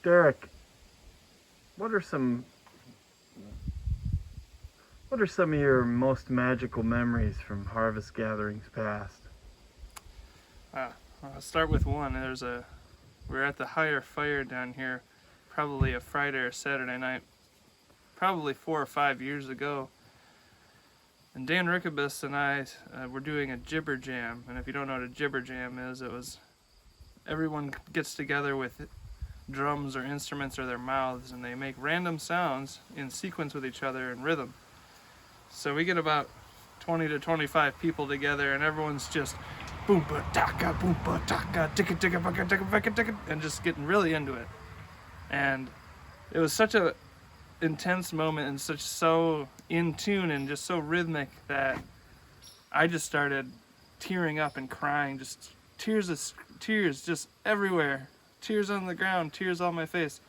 Derek, what are some what are some of your most magical memories from harvest gatherings past? I'll start with one. We're at the higher fire down here, probably a Friday or Saturday night, probably 4 or 5 years ago. And Dan Rickabus and I were doing a jibber jam. And if you don't know what a jibber jam is, it was everyone gets together with drums or instruments or their mouths, and they make random sounds in sequence with each other in rhythm. So we get about 20 to 25 people together, and everyone's just boompa taka, ticka ticka baka ticka baka ticka, and just getting really into it. And it was such a intense moment and so in tune and just so rhythmic that I just started tearing up and crying, just tears just everywhere, tears on the ground, tears on my face.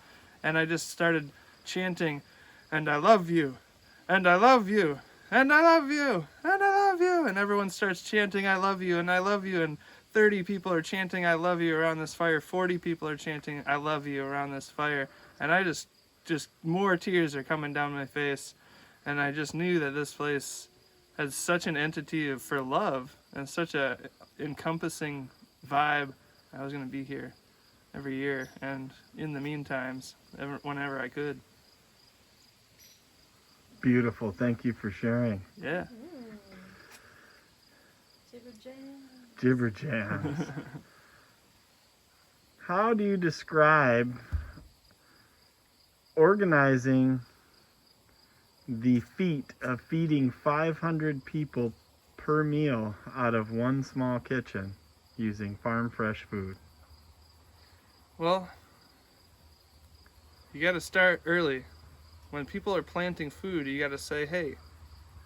And I just started chanting, and I love you, and I love you, and I love you, and I love you. And everyone starts chanting, I love you, and I love you. And 30 people are chanting, I love you around this fire. 40 people are chanting, I love you around this fire. And I just more tears are coming down my face. And I just knew that this place has such an entity for love and such a encompassing vibe. I was going to be here every year and in the meantimes, whenever I could. Beautiful. Thank you for sharing. Yeah. Jibber jam. Jibber jams. How do you describe organizing the feat of feeding 500 people per meal out of one small kitchen using farm fresh food? Well, you got to start early. When people are planting food, you got to say, hey,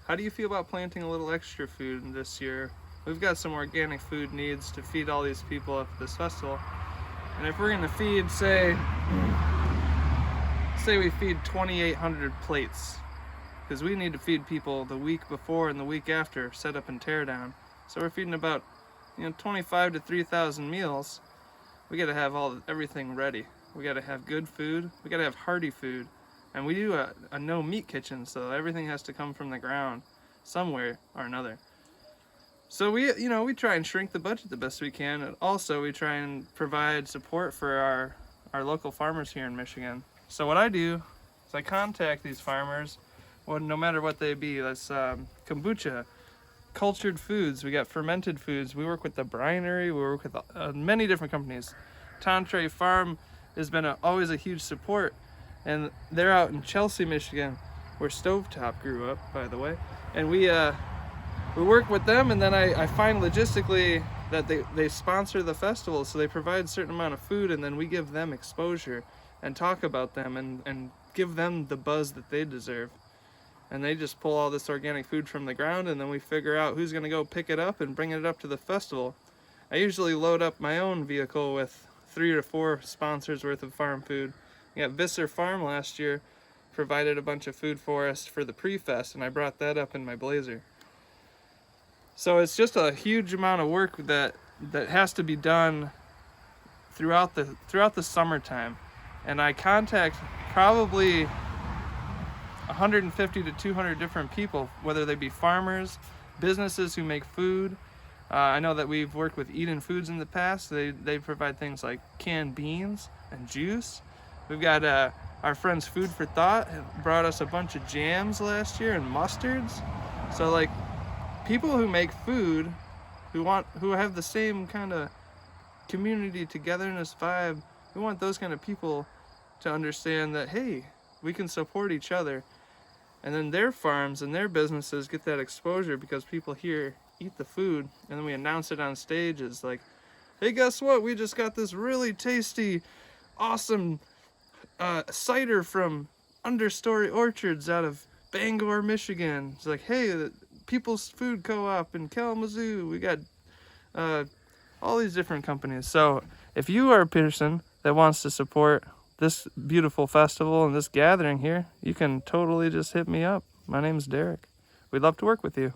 how do you feel about planting a little extra food this year? We've got some organic food needs to feed all these people at this festival. And if we're going to feed, say we feed 2,800 plates, because we need to feed people the week before and the week after, set up and tear down. So we're feeding about 25 to 3,000 meals. We got to have everything ready. We got to have good food. We got to have hearty food. And we do a no meat kitchen, so everything has to come from the ground somewhere or another. So we try and shrink the budget the best we can. And also we try and provide support for our local farmers here in Michigan. So what I do is I contact these farmers, no matter what they be. That's kombucha, cultured foods. We got fermented foods. We work with the Brinery. We work with many different companies. Tantre Farm has been always a huge support. And they're out in Chelsea, Michigan, where Stovetop grew up, by the way. And we work with them, and then I find logistically that they sponsor the festival, so they provide a certain amount of food, and then we give them exposure and talk about them and give them the buzz that they deserve. And they just pull all this organic food from the ground, and then we figure out who's going to go pick it up and bring it up to the festival. I usually load up my own vehicle with 3 or 4 sponsors worth of farm food. Yeah, Visser Farm last year provided a bunch of food for us for the pre-fest, and I brought that up in my Blazer. So it's just a huge amount of work that has to be done throughout the summertime. And I contact probably 150 to 200 different people, whether they be farmers, businesses who make food. I know that we've worked with Eden Foods in the past. They provide things like canned beans and juice. We've got our friends Food for Thought brought us a bunch of jams last year and mustards. So like people who make food, who have the same kind of community togetherness vibe, we want those kind of people to understand that, hey, we can support each other. And then their farms and their businesses get that exposure because people here eat the food, and then we announce it on stage as like, hey, guess what? We just got this really tasty, awesome cider from Understory Orchards out of Bangor, Michigan. It's like, hey, the People's Food Co-op in Kalamazoo. We got all these different companies. So if you are a person that wants to support this beautiful festival and this gathering here, you can totally just hit me up. My name's Derek. We'd love to work with you.